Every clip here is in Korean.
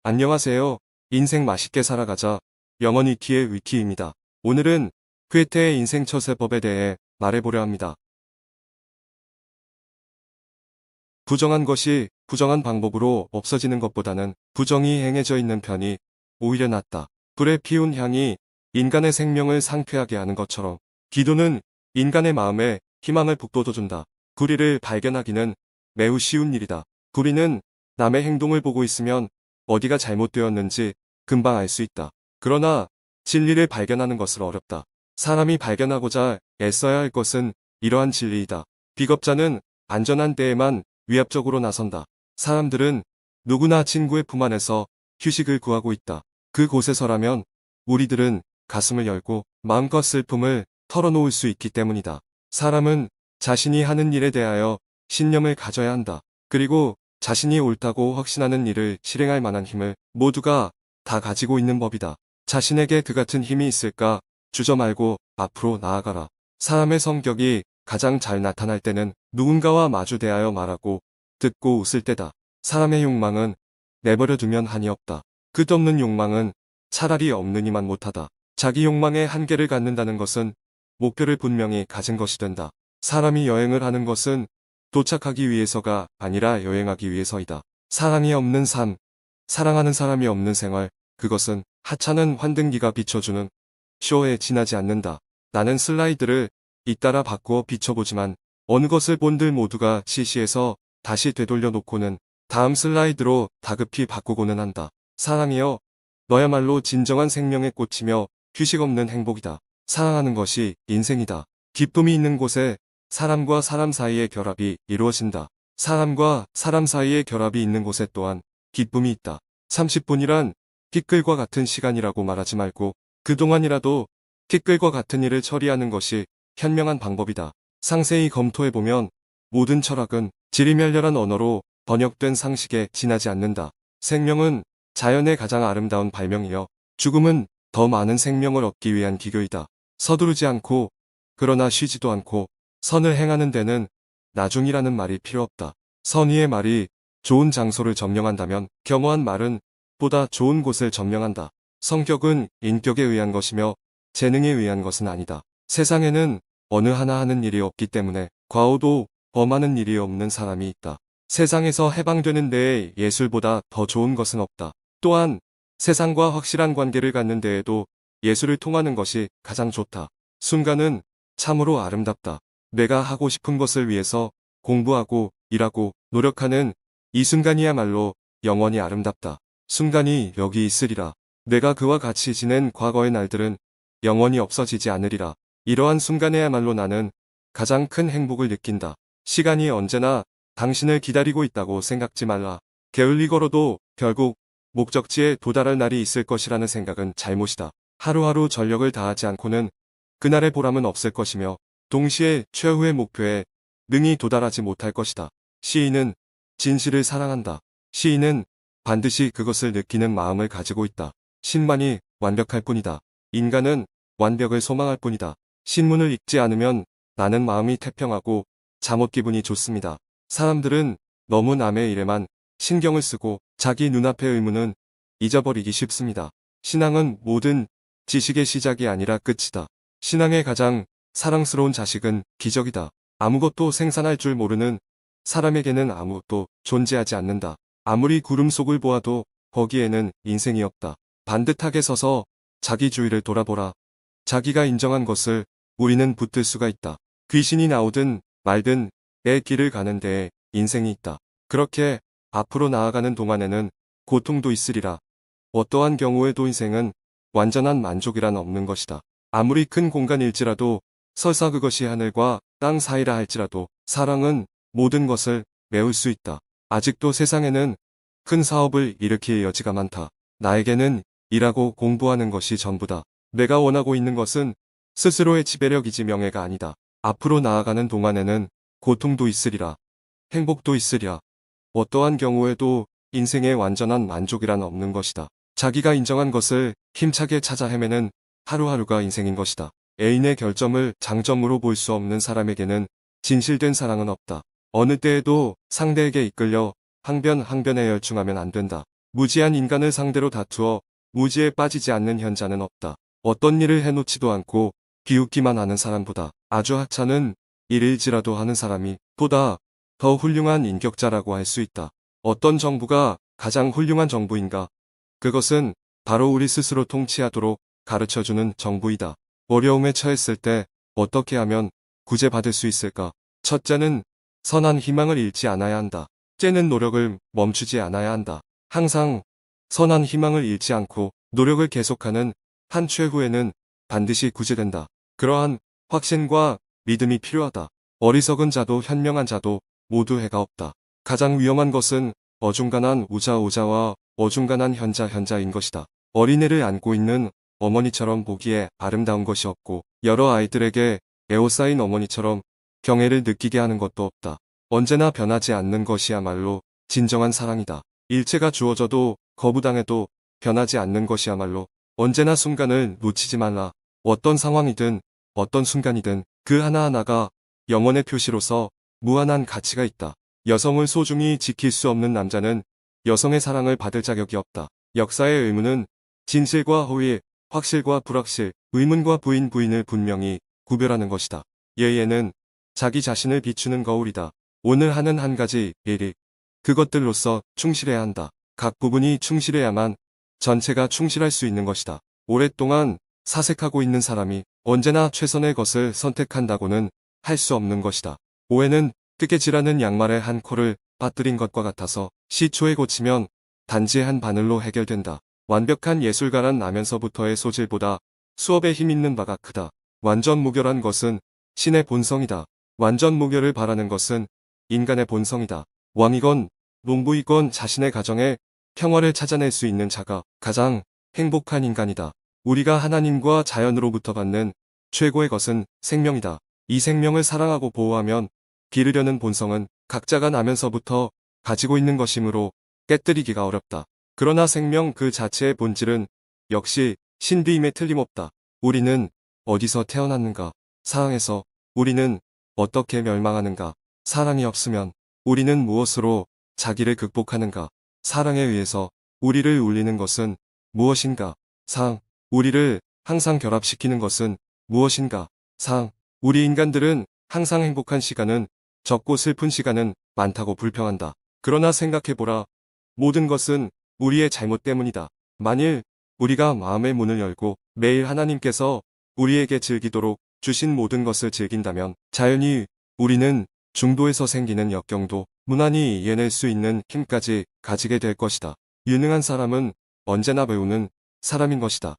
안녕하세요. 인생 맛있게 살아가자. 영어니키의 위키입니다. 오늘은 괴테의 인생 처세법에 대해 말해보려 합니다. 부정한 것이 부정한 방법으로 없어지는 것보다는 부정이 행해져 있는 편이 오히려 낫다. 불에 피운 향이 인간의 생명을 상쾌하게 하는 것처럼 기도는 인간의 마음에 희망을 북돋워준다. 구리를 발견하기는 매우 쉬운 일이다. 구리는 남의 행동을 보고 있으면 어디가 잘못되었는지 금방 알 수 있다. 그러나 진리를 발견하는 것은 어렵다. 사람이 발견하고자 애써야 할 것은 이러한 진리이다. 비겁자는 안전한 때에만 위압적으로 나선다. 사람들은 누구나 친구의 품 안에서 휴식을 구하고 있다. 그곳에서라면 우리들은 가슴을 열고 마음껏 슬픔을 털어놓을 수 있기 때문이다. 사람은 자신이 하는 일에 대하여 신념을 가져야 한다. 그리고 자신이 옳다고 확신하는 일을 실행할 만한 힘을 모두가 다 가지고 있는 법이다. 자신에게 그 같은 힘이 있을까 주저 말고 앞으로 나아가라. 사람의 성격이 가장 잘 나타날 때는 누군가와 마주 대하여 말하고 듣고 웃을 때다. 사람의 욕망은 내버려 두면 한이 없다. 끝없는 욕망은 차라리 없느니만 못하다. 자기 욕망의 한계를 갖는다는 것은 목표를 분명히 가진 것이 된다. 사람이 여행을 하는 것은 도착하기 위해서가 아니라 여행하기 위해서이다. 사랑이 없는 삶, 사랑하는 사람이 없는 생활, 그것은 하찮은 환등기가 비춰주는 쇼에 지나지 않는다. 나는 슬라이드를 잇따라 바꾸어 비춰보지만 어느 것을 본들 모두가 시시해서 다시 되돌려 놓고는 다음 슬라이드로 다급히 바꾸고는 한다. 사랑이여, 너야말로 진정한 생명의 꽃이며 휴식 없는 행복이다. 사랑하는 것이 인생이다. 기쁨이 있는 곳에 사람과 사람 사이의 결합이 이루어진다. 사람과 사람 사이의 결합이 있는 곳에 또한 기쁨이 있다. 30분이란 티끌과 같은 시간이라고 말하지 말고 그동안이라도 티끌과 같은 일을 처리하는 것이 현명한 방법이다. 상세히 검토해보면 모든 철학은 지리멸렬한 언어로 번역된 상식에 지나지 않는다. 생명은 자연의 가장 아름다운 발명이여 죽음은 더 많은 생명을 얻기 위한 기교이다. 서두르지 않고 그러나 쉬지도 않고 선을 행하는 데는 나중이라는 말이 필요 없다. 선의의 말이 좋은 장소를 점령한다면 겸허한 말은 보다 좋은 곳을 점령한다. 성격은 인격에 의한 것이며 재능에 의한 것은 아니다. 세상에는 어느 하나 하는 일이 없기 때문에 과오도 범하는 일이 없는 사람이 있다. 세상에서 해방되는 데에 예술보다 더 좋은 것은 없다. 또한 세상과 확실한 관계를 갖는 데에도 예술을 통하는 것이 가장 좋다. 순간은 참으로 아름답다. 내가 하고 싶은 것을 위해서 공부하고 일하고 노력하는 이 순간이야말로 영원히 아름답다. 순간이 여기 있으리라. 내가 그와 같이 지낸 과거의 날들은 영원히 없어지지 않으리라. 이러한 순간에야말로 나는 가장 큰 행복을 느낀다. 시간이 언제나 당신을 기다리고 있다고 생각지 말라. 게을리 걸어도 결국 목적지에 도달할 날이 있을 것이라는 생각은 잘못이다. 하루하루 전력을 다하지 않고는 그날의 보람은 없을 것이며 동시에 최후의 목표에 능히 도달하지 못할 것이다. 시인은 진실을 사랑한다. 시인은 반드시 그것을 느끼는 마음을 가지고 있다. 신만이 완벽할 뿐이다. 인간은 완벽을 소망할 뿐이다. 신문을 읽지 않으면 나는 마음이 태평하고 잠옷 기분이 좋습니다. 사람들은 너무 남의 일에만 신경을 쓰고 자기 눈앞의 의문은 잊어버리기 쉽습니다. 신앙은 모든 지식의 시작이 아니라 끝이다. 신앙의 가장 사랑스러운 자식은 기적이다. 아무것도 생산할 줄 모르는 사람에게는 아무것도 존재하지 않는다. 아무리 구름 속을 보아도 거기에는 인생이 없다. 반듯하게 서서 자기 주위를 돌아보라. 자기가 인정한 것을 우리는 붙들 수가 있다. 귀신이 나오든 말든 내 길을 가는 데에 인생이 있다. 그렇게 앞으로 나아가는 동안에는 고통도 있으리라. 어떠한 경우에도 인생은 완전한 만족이란 없는 것이다. 아무리 큰 공간일지라도 설사 그것이 하늘과 땅 사이라 할지라도 사랑은 모든 것을 메울 수 있다. 아직도 세상에는 큰 사업을 일으킬 여지가 많다. 나에게는 일하고 공부하는 것이 전부다. 내가 원하고 있는 것은 스스로의 지배력이지 명예가 아니다. 앞으로 나아가는 동안에는 고통도 있으리라. 행복도 있으리라. 어떠한 경우에도 인생의 완전한 만족이란 없는 것이다. 자기가 인정한 것을 힘차게 찾아 헤매는 하루하루가 인생인 것이다. 애인의 결점을 장점으로 볼 수 없는 사람에게는 진실된 사랑은 없다. 어느 때에도 상대에게 이끌려 항변에 열중하면 안 된다. 무지한 인간을 상대로 다투어 무지에 빠지지 않는 현자는 없다. 어떤 일을 해놓지도 않고 비웃기만 하는 사람보다 아주 하찮은 일일지라도 하는 사람이 보다 더 훌륭한 인격자라고 할 수 있다. 어떤 정부가 가장 훌륭한 정부인가? 그것은 바로 우리 스스로 통치하도록 가르쳐주는 정부이다. 어려움에 처했을 때 어떻게 하면 구제받을 수 있을까? 첫째는 선한 희망을 잃지 않아야 한다. 둘째는 노력을 멈추지 않아야 한다. 항상 선한 희망을 잃지 않고 노력을 계속하는 한 최후에는 반드시 구제된다. 그러한 확신과 믿음이 필요하다. 어리석은 자도 현명한 자도 모두 해가 없다. 가장 위험한 것은 어중간한 우자우자와 어중간한 현자인 것이다. 어린애를 안고 있는 어머니처럼 보기에 아름다운 것이 없고 여러 아이들에게 에워싸인 어머니처럼 경애를 느끼게 하는 것도 없다. 언제나 변하지 않는 것이야말로 진정한 사랑이다. 일체가 주어져도 거부당해도 변하지 않는 것이야말로 언제나 순간을 놓치지 말라. 어떤 상황이든 어떤 순간이든 그 하나하나가 영혼의 표시로서 무한한 가치가 있다. 여성을 소중히 지킬 수 없는 남자는 여성의 사랑을 받을 자격이 없다. 역사의 의문은 진실과 허위, 확실과 불확실, 의문과 부인을 분명히 구별하는 것이다. 예예는 자기 자신을 비추는 거울이다. 오늘 하는 한 가지 일이 그것들로서 충실해야 한다. 각 부분이 충실해야만 전체가 충실할 수 있는 것이다. 오랫동안 사색하고 있는 사람이 언제나 최선의 것을 선택한다고는 할 수 없는 것이다. 오해는 뜨개질하는 양말의 한 콜을 빠뜨린 것과 같아서 시초에 고치면 단지 한 바늘로 해결된다. 완벽한 예술가란 나면서부터의 소질보다 수업에 힘있는 바가 크다. 완전 무결한 것은 신의 본성이다. 완전 무결을 바라는 것은 인간의 본성이다. 왕이건 농부이건 자신의 가정에 평화를 찾아낼 수 있는 자가 가장 행복한 인간이다. 우리가 하나님과 자연으로부터 받는 최고의 것은 생명이다. 이 생명을 사랑하고 보호하면 기르려는 본성은 각자가 나면서부터 가지고 있는 것이므로 깨뜨리기가 어렵다. 그러나 생명 그 자체의 본질은 역시 신비임에 틀림없다. 우리는 어디서 태어났는가? 사랑에서. 우리는 어떻게 멸망하는가? 사랑이 없으면. 우리는 무엇으로 자기를 극복하는가? 사랑에 의해서. 우리를 울리는 것은 무엇인가? 사랑. 우리를 항상 결합시키는 것은 무엇인가? 사랑. 우리 인간들은 항상 행복한 시간은 적고 슬픈 시간은 많다고 불평한다. 그러나 생각해보라. 모든 것은 우리의 잘못 때문이다. 만일 우리가 마음의 문을 열고 매일 하나님께서 우리에게 즐기도록 주신 모든 것을 즐긴다면 자연히 우리는 중도에서 생기는 역경도 무난히 이겨낼 수 있는 힘까지 가지게 될 것이다. 유능한 사람은 언제나 배우는 사람인 것이다.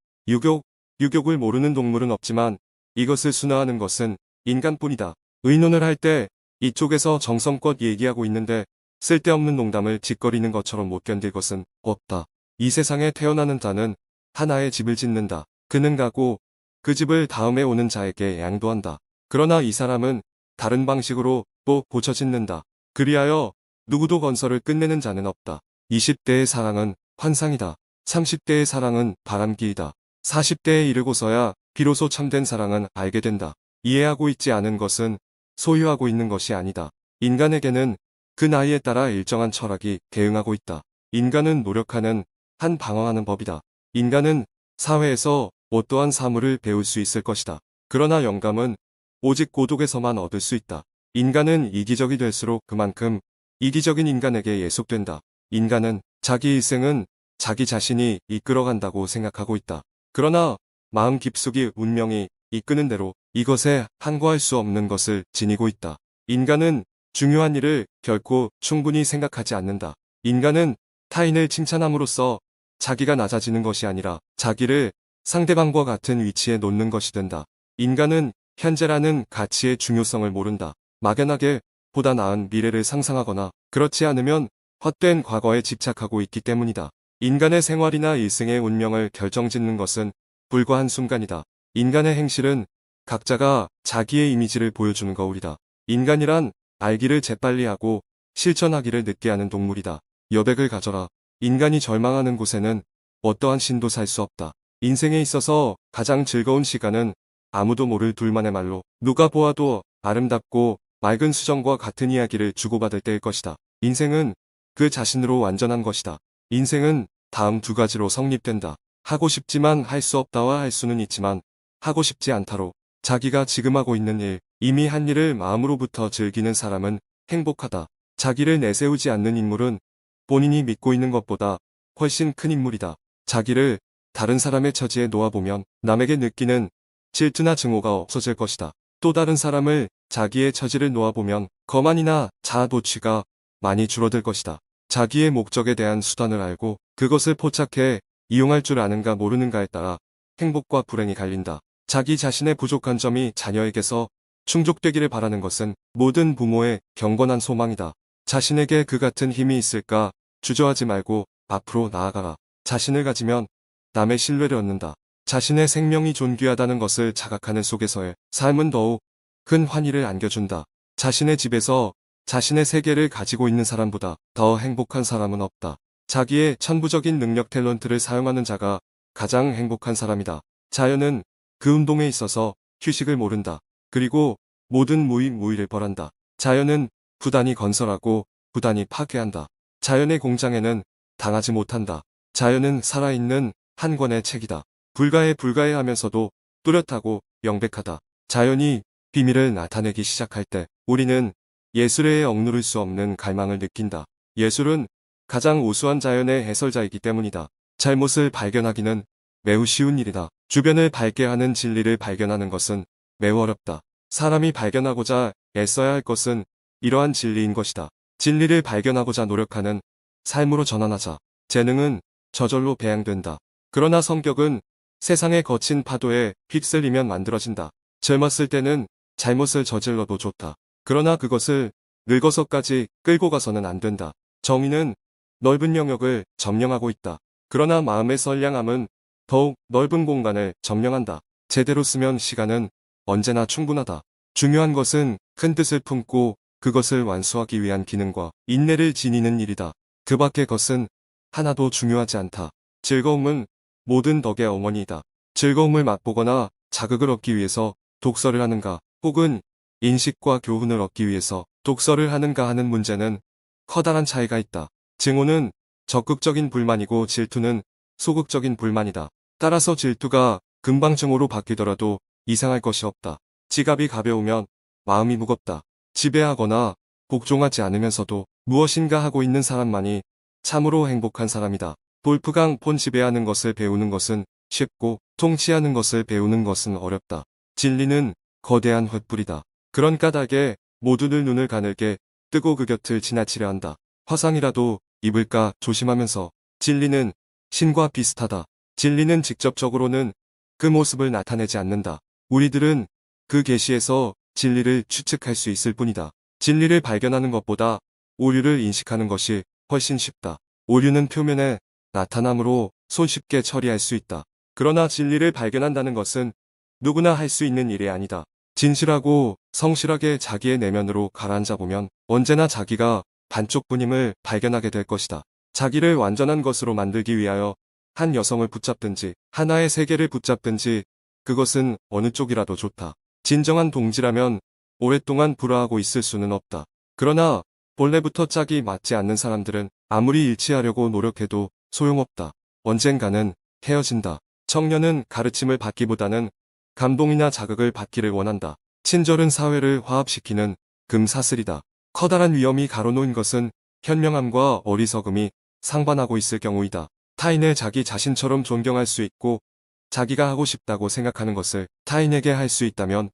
유격을 모르는 동물은 없지만 이것을 순화하는 것은 인간뿐이다. 의논을 할 때 이쪽에서 정성껏 얘기하고 있는데 쓸데없는 농담을 짓거리는 것처럼 못 견딜 것은 없다. 이 세상에 태어나는 자는 하나의 집을 짓는다. 그는 가고 그 집을 다음에 오는 자에게 양도한다. 그러나 이 사람은 다른 방식으로 또 고쳐 짓는다. 그리하여 누구도 건설을 끝내는 자는 없다. 20대의 사랑은 환상이다. 30대의 사랑은 바람기이다. 40대에 이르고서야 비로소 참된 사랑은 알게 된다. 이해하고 있지 않은 것은 소유하고 있는 것이 아니다. 인간에게는 그 나이에 따라 일정한 철학이 대응하고 있다. 인간은 노력하는 한 방황하는 법이다. 인간은 사회에서 어떠한 사물을 배울 수 있을 것이다. 그러나 영감은 오직 고독에서만 얻을 수 있다. 인간은 이기적이 될수록 그만큼 이기적인 인간에게 예속된다. 인간은 자기 일생은 자기 자신이 이끌어간다고 생각하고 있다. 그러나 마음 깊숙이 운명이 이끄는 대로 이것에 항거할 수 없는 것을 지니고 있다. 인간은 중요한 일을 결코 충분히 생각하지 않는다. 인간은 타인을 칭찬함으로써 자기가 낮아지는 것이 아니라 자기를 상대방과 같은 위치에 놓는 것이 된다. 인간은 현재라는 가치의 중요성을 모른다. 막연하게 보다 나은 미래를 상상하거나 그렇지 않으면 헛된 과거에 집착하고 있기 때문이다. 인간의 생활이나 일생의 운명을 결정짓는 것은 불과 한순간이다. 인간의 행실은 각자가 자기의 이미지를 보여주는 거울이다. 인간이란 알기를 재빨리 하고 실천하기를 늦게 하는 동물이다. 여백을 가져라. 인간이 절망하는 곳에는 어떠한 신도 살 수 없다. 인생에 있어서 가장 즐거운 시간은 아무도 모를 둘만의 말로 누가 보아도 아름답고 맑은 수정과 같은 이야기를 주고받을 때일 것이다. 인생은 그 자신으로 완전한 것이다. 인생은 다음 두 가지로 성립된다. 하고 싶지만 할 수 없다와 할 수는 있지만 하고 싶지 않다로. 자기가 지금 하고 있는 일, 이미 한 일을 마음으로부터 즐기는 사람은 행복하다. 자기를 내세우지 않는 인물은 본인이 믿고 있는 것보다 훨씬 큰 인물이다. 자기를 다른 사람의 처지에 놓아보면 남에게 느끼는 질투나 증오가 없어질 것이다. 또 다른 사람을 자기의 처지를 놓아보면 거만이나 자아도취가 많이 줄어들 것이다. 자기의 목적에 대한 수단을 알고 그것을 포착해 이용할 줄 아는가 모르는가에 따라 행복과 불행이 갈린다. 자기 자신의 부족한 점이 자녀에게서 충족되기를 바라는 것은 모든 부모의 경건한 소망이다. 자신에게 그 같은 힘이 있을까 주저하지 말고 앞으로 나아가라. 자신을 가지면 남의 신뢰를 얻는다. 자신의 생명이 존귀하다는 것을 자각하는 속에서의 삶은 더욱 큰 환희를 안겨준다. 자신의 집에서 자신의 세계를 가지고 있는 사람보다 더 행복한 사람은 없다. 자기의 천부적인 능력 탤런트를 사용하는 자가 가장 행복한 사람이다. 자연은 그 운동에 있어서 휴식을 모른다. 그리고 모든 무의를 벌한다. 자연은 부단히 건설하고 부단히 파괴한다. 자연의 공장에는 당하지 못한다. 자연은 살아있는 한 권의 책이다. 불가해하면서도 뚜렷하고 명백하다. 자연이 비밀을 나타내기 시작할 때 우리는 예술에 억누를 수 없는 갈망을 느낀다. 예술은 가장 우수한 자연의 해설자이기 때문이다. 잘못을 발견하기는 매우 쉬운 일이다. 주변을 밝게 하는 진리를 발견하는 것은 매우 어렵다. 사람이 발견하고자 애써야 할 것은 이러한 진리인 것이다. 진리를 발견하고자 노력하는 삶으로 전환하자. 재능은 저절로 배양된다. 그러나 성격은 세상의 거친 파도에 휩쓸리면 만들어진다. 젊었을 때는 잘못을 저질러도 좋다. 그러나 그것을 늙어서까지 끌고 가서는 안 된다. 정의는 넓은 영역을 점령하고 있다. 그러나 마음의 선량함은 더욱 넓은 공간을 점령한다. 제대로 쓰면 시간은 언제나 충분하다. 중요한 것은 큰 뜻을 품고 그것을 완수하기 위한 기능과 인내를 지니는 일이다. 그 밖의 것은 하나도 중요하지 않다. 즐거움은 모든 덕의 어머니이다. 즐거움을 맛보거나 자극을 얻기 위해서 독서를 하는가, 혹은 인식과 교훈을 얻기 위해서 독서를 하는가 하는 문제는 커다란 차이가 있다. 증오는 적극적인 불만이고 질투는 소극적인 불만이다. 따라서 질투가 금방 증오로 바뀌더라도 이상할 것이 없다. 지갑이 가벼우면 마음이 무겁다. 지배하거나 복종하지 않으면서도 무엇인가 하고 있는 사람만이 참으로 행복한 사람이다. 볼프강 폰 지배하는 것을 배우는 것은 쉽고 통치하는 것을 배우는 것은 어렵다. 진리는 거대한 횃불이다. 그런 까닭에 모두들 눈을 가늘게 뜨고 그 곁을 지나치려 한다. 화상이라도 입을까 조심하면서. 진리는 신과 비슷하다. 진리는 직접적으로는 그 모습을 나타내지 않는다. 우리들은 그 계시에서 진리를 추측할 수 있을 뿐이다. 진리를 발견하는 것보다 오류를 인식하는 것이 훨씬 쉽다. 오류는 표면에 나타남으로 손쉽게 처리할 수 있다. 그러나 진리를 발견한다는 것은 누구나 할 수 있는 일이 아니다. 진실하고 성실하게 자기의 내면으로 가라앉아 보면 언제나 자기가 반쪽뿐임을 발견하게 될 것이다. 자기를 완전한 것으로 만들기 위하여 한 여성을 붙잡든지 하나의 세계를 붙잡든지 그것은 어느 쪽이라도 좋다. 진정한 동지라면 오랫동안 불화하고 있을 수는 없다. 그러나 본래부터 짝이 맞지 않는 사람들은 아무리 일치하려고 노력해도 소용없다. 언젠가는 헤어진다. 청년은 가르침을 받기보다는 감동이나 자극을 받기를 원한다. 친절은 사회를 화합시키는 금사슬이다. 커다란 위험이 가로놓은 것은 현명함과 어리석음이 상반하고 있을 경우이다. 타인을 자기 자신처럼 존경할 수 있고 자기가 하고 싶다고 생각하는 것을 타인에게 할 수 있다면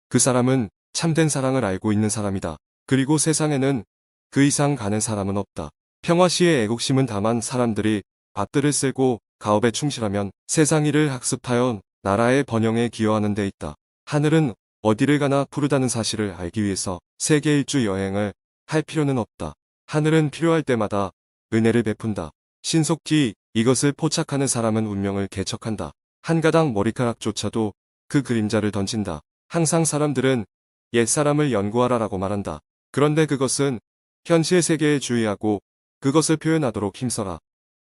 그 사람은 참된 사랑을 알고 있는 사람이다. 그리고 세상에는 그 이상 가는 사람은 없다. 평화시의 애국심은 다만 사람들이 밥들을 쓸고 가업에 충실하면 세상 일을 학습하여 나라의 번영에 기여하는 데 있다. 하늘은 어디를 가나 푸르다는 사실을 알기 위해서 세계 일주 여행을 할 필요는 없다. 하늘은 필요할 때마다 은혜를 베푼다. 신속히 이것을 포착하는 사람은 운명을 개척한다. 한 가닥 머리카락조차도 그 그림자를 던진다. 항상 사람들은 옛사람을 연구하라라고 말한다. 그런데 그것은 현실 세계에 주의하고 그것을 표현하도록 힘써라.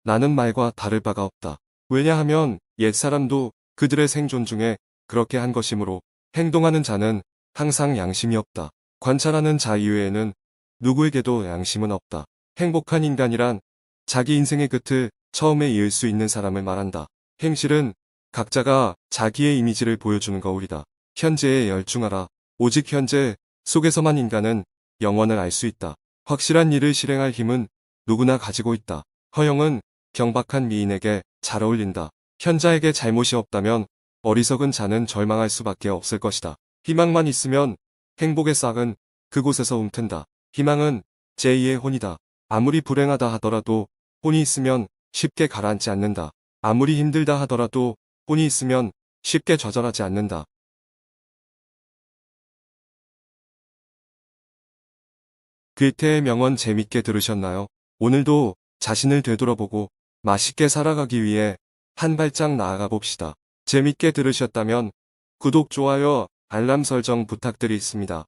라는 말과 다를 바가 없다. 왜냐하면 옛사람도 그들의 생존 중에 그렇게 한 것이므로 행동하는 자는 항상 양심이 없다. 관찰하는 자 이외에는 누구에게도 양심은 없다. 행복한 인간이란 자기 인생의 끝을 처음에 이을 수 있는 사람을 말한다. 행실은 각자가 자기의 이미지를 보여주는 거울이다. 현재에 열중하라. 오직 현재 속에서만 인간은 영원을 알 수 있다. 확실한 일을 실행할 힘은 누구나 가지고 있다. 허영은 경박한 미인에게 잘 어울린다. 현자에게 잘못이 없다면 어리석은 자는 절망할 수밖에 없을 것이다. 희망만 있으면 행복의 싹은 그곳에서 움튼다. 희망은 제2의 혼이다. 아무리 불행하다 하더라도 혼이 있으면 쉽게 가라앉지 않는다. 아무리 힘들다 하더라도 혼이 있으면 쉽게 좌절하지 않는다. 괴테의 명언 재밌게 들으셨나요? 오늘도 자신을 되돌아보고 맛있게 살아가기 위해 한 발짝 나아가 봅시다. 재밌게 들으셨다면 구독, 좋아요, 알람 설정 부탁드리겠습니다.